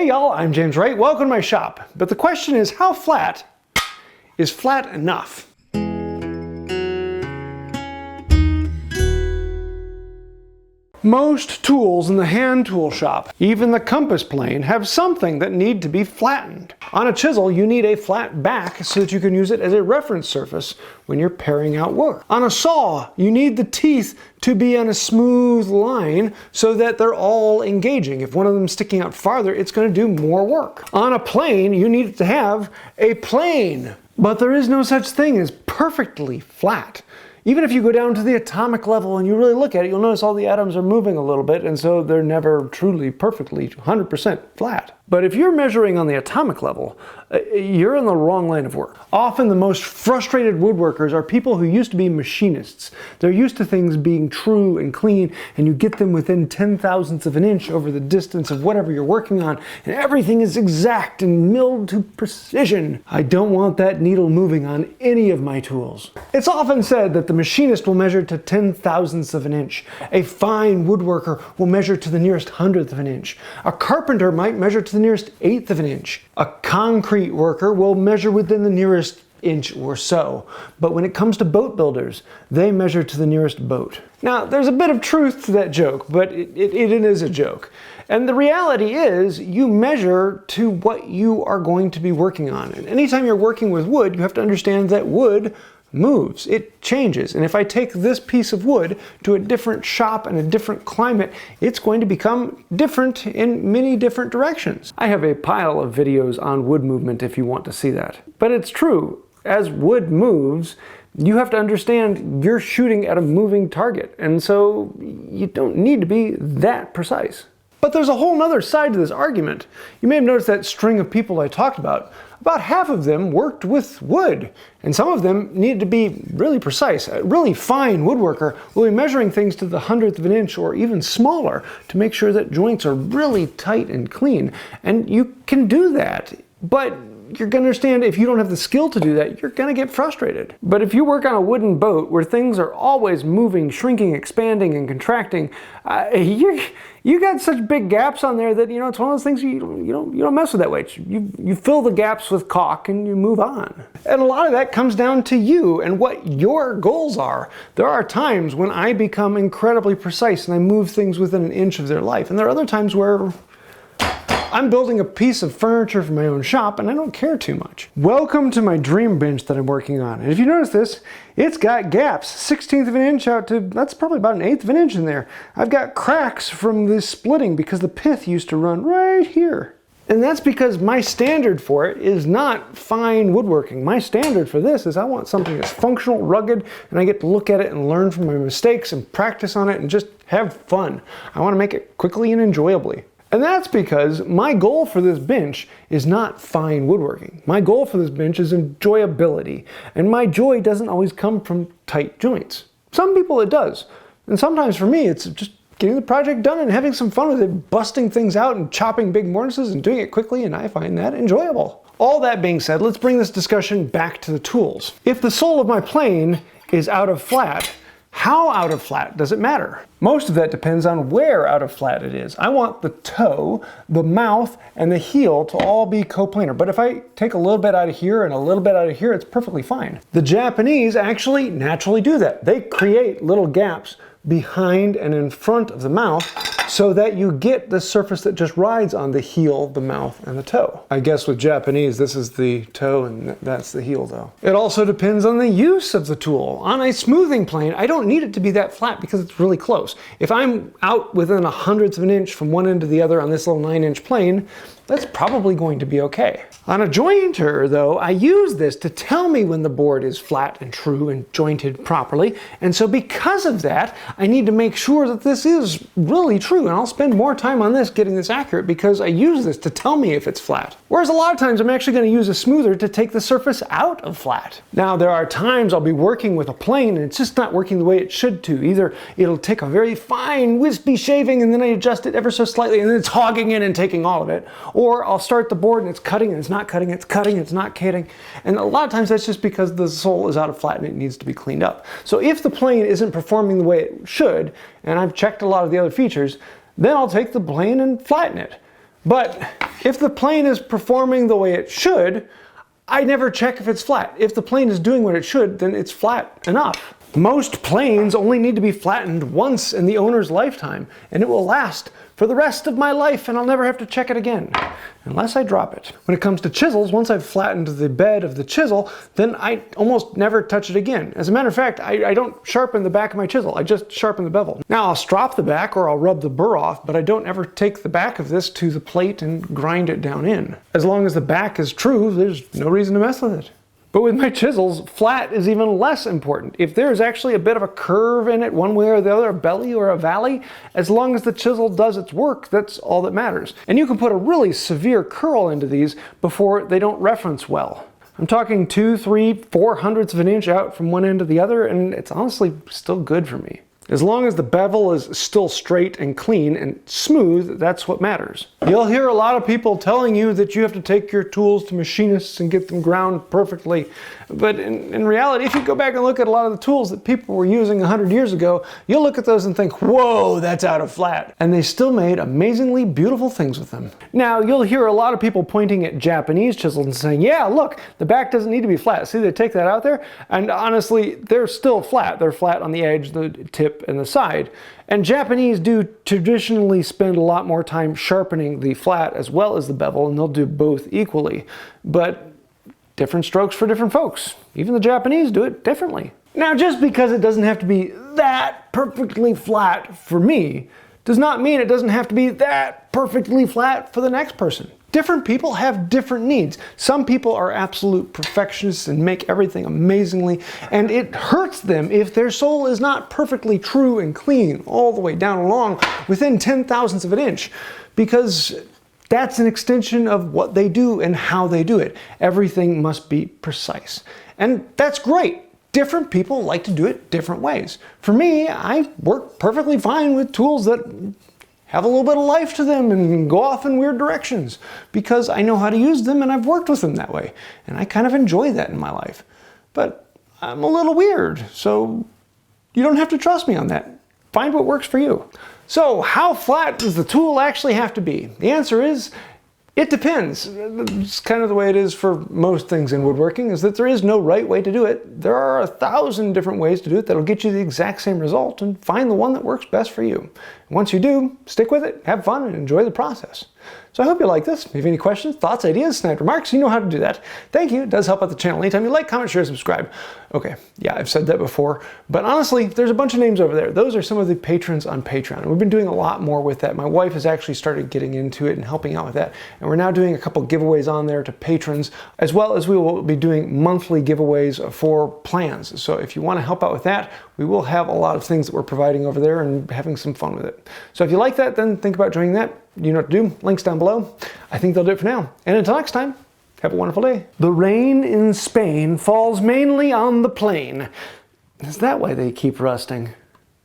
Hey y'all, I'm James Wright. Welcome to my shop. But the question is, how flat is flat enough? Most tools in the hand tool shop, even the compass plane, have something that need to be flattened. On a chisel, you need a flat back so that you can use it as a reference surface when you're paring out work. On a saw, you need the teeth to be on a smooth line so that they're all engaging. If one of them's sticking out farther, it's going to do more work. On a plane, you need to have a plane. But there is no such thing as perfectly flat. Even if you go down to the atomic level and you really look at it, you'll notice all the atoms are moving a little bit, and so they're never truly perfectly 100% flat. But if you're measuring on the atomic level, you're in the wrong line of work. Often the most frustrated woodworkers are people who used to be machinists. They're used to things being true and clean, and you get them within 10,000ths of an inch over the distance of whatever you're working on, and everything is exact and milled to precision. I don't want that needle moving on any of my tools. It's often said that the machinist will measure to 10,000ths of an inch. A fine woodworker will measure to the nearest 100th of an inch. A carpenter might measure to the nearest 1/8 of an inch. A concrete worker will measure within the nearest inch or so. But when it comes to boat builders, they measure to the nearest boat. Now, there's a bit of truth to that joke, but it is a joke. And the reality is, you measure to what you are going to be working on. And anytime you're working with wood, you have to understand that wood moves, it changes. And if I take this piece of wood to a different shop and a different climate, it's going to become different in many different directions. I have a pile of videos on wood movement if you want to see that. But it's true, as wood moves, you have to understand you're shooting at a moving target. And so you don't need to be that precise. But there's a whole nother side to this argument. You may have noticed that string of people I talked about. About half of them worked with wood, and some of them needed to be really precise. A really fine woodworker will be measuring things to the 100th of an inch or even smaller to make sure that joints are really tight and clean. And you can do that, but you're going to understand if you don't have the skill to do that, you're going to get frustrated. But if you work on a wooden boat where things are always moving, shrinking, expanding, and contracting, you got such big gaps on there that, it's one of those things you don't mess with that way. You fill the gaps with caulk and you move on. And a lot of that comes down to you and what your goals are. There are times when I become incredibly precise and I move things within an inch of their life. And there are other times where I'm building a piece of furniture for my own shop and I don't care too much. Welcome to my dream bench that I'm working on. And if you notice this, it's got gaps, 1/16 of an inch out to, that's probably about 1/8 of an inch in there. I've got cracks from this splitting because the pith used to run right here. And that's because my standard for it is not fine woodworking. My standard for this is I want something that's functional, rugged, and I get to look at it and learn from my mistakes and practice on it and just have fun. I want to make it quickly and enjoyably. And that's because my goal for this bench is not fine woodworking. My goal for this bench is enjoyability. And my joy doesn't always come from tight joints. Some people it does. And sometimes for me, it's just getting the project done and having some fun with it, busting things out and chopping big mortises and doing it quickly, and I find that enjoyable. All that being said, let's bring this discussion back to the tools. If the sole of my plane is out of flat, how out of flat does it matter? Most of that depends on where out of flat it is. I want the toe, the mouth, and the heel to all be coplanar. But if I take a little bit out of here and a little bit out of here, it's perfectly fine. The Japanese actually naturally do that. They create little gaps behind and in front of the mouth so that you get the surface that just rides on the heel, the mouth, and the toe. I guess with Japanese, this is the toe and that's the heel though. It also depends on the use of the tool. On a smoothing plane, I don't need it to be that flat because it's really close. If I'm out within 100th of an inch from one end to the other on this little 9-inch plane, that's probably going to be okay. On a jointer though, I use this to tell me when the board is flat and true and jointed properly. And so because of that, I need to make sure that this is really true. And I'll spend more time on this getting this accurate because I use this to tell me if it's flat. Whereas a lot of times I'm actually going to use a smoother to take the surface out of flat. Now there are times I'll be working with a plane and it's just not working the way it should to. Either it'll take a very fine wispy shaving and then I adjust it ever so slightly and then it's hogging in and taking all of it. Or I'll start the board and it's cutting and it's not cutting, it's cutting, it's not cutting. And a lot of times that's just because the sole is out of flat and it needs to be cleaned up. So if the plane isn't performing the way it should, and I've checked a lot of the other features, then I'll take the plane and flatten it. But if the plane is performing the way it should, I never check if it's flat. If the plane is doing what it should, then it's flat enough. Most planes only need to be flattened once in the owner's lifetime, and it will last for the rest of my life, and I'll never have to check it again, unless I drop it. When it comes to chisels, once I've flattened the bed of the chisel, then I almost never touch it again. As a matter of fact, I don't sharpen the back of my chisel, I just sharpen the bevel. Now I'll strop the back or I'll rub the burr off, but I don't ever take the back of this to the plate and grind it down in. As long as the back is true, there's no reason to mess with it. But with my chisels, flat is even less important. If there's actually a bit of a curve in it one way or the other, a belly or a valley, as long as the chisel does its work, that's all that matters. And you can put a really severe curl into these before they don't reference well. I'm talking 2, 3, 4 hundredths of an inch out from one end to the other, and it's honestly still good for me. As long as the bevel is still straight and clean and smooth, that's what matters. You'll hear a lot of people telling you that you have to take your tools to machinists and get them ground perfectly. But in reality, if you go back and look at a lot of the tools that people were using 100 years ago, you'll look at those and think, whoa, that's out of flat. And they still made amazingly beautiful things with them. Now, you'll hear a lot of people pointing at Japanese chisels and saying, yeah, look, the back doesn't need to be flat. See, they take that out there, and honestly, they're still flat. They're flat on the edge, the tip, and the side. And Japanese do traditionally spend a lot more time sharpening the flat as well as the bevel, and they'll do both equally. But different strokes for different folks. Even the Japanese do it differently. Now, just because it doesn't have to be that perfectly flat for me, does not mean it doesn't have to be that perfectly flat for the next person. Different people have different needs. Some people are absolute perfectionists and make everything amazingly, and it hurts them if their sole is not perfectly true and clean all the way down along within 10,000ths of an inch, because that's an extension of what they do and how they do it. Everything must be precise. And that's great. Different people like to do it different ways. For me, I work perfectly fine with tools that have a little bit of life to them and go off in weird directions because I know how to use them and I've worked with them that way. And I kind of enjoy that in my life. But I'm a little weird, so you don't have to trust me on that. Find what works for you. So how flat does the tool actually have to be? The answer is, it depends. It's kind of the way it is for most things in woodworking, is that there is no right way to do it. There are 1,000 different ways to do it that'll get you the exact same result, and find the one that works best for you. Once you do, stick with it, have fun, and enjoy the process. So I hope you like this. If you have any questions, thoughts, ideas, snide remarks, you know how to do that. Thank you. It does help out the channel. Anytime you like, comment, share, subscribe. Okay, yeah, I've said that before, but honestly, there's a bunch of names over there. Those are some of the patrons on Patreon. We've been doing a lot more with that. My wife has actually started getting into it and helping out with that. And we're now doing a couple giveaways on there to patrons, as well as we will be doing monthly giveaways for plans. So if you want to help out with that, we will have a lot of things that we're providing over there and having some fun with it. So if you like that, then think about joining that. You know what to do. Links down below. I think they'll do it for now. And until next time, have a wonderful day. The rain in Spain falls mainly on the plain. Is that why they keep rusting?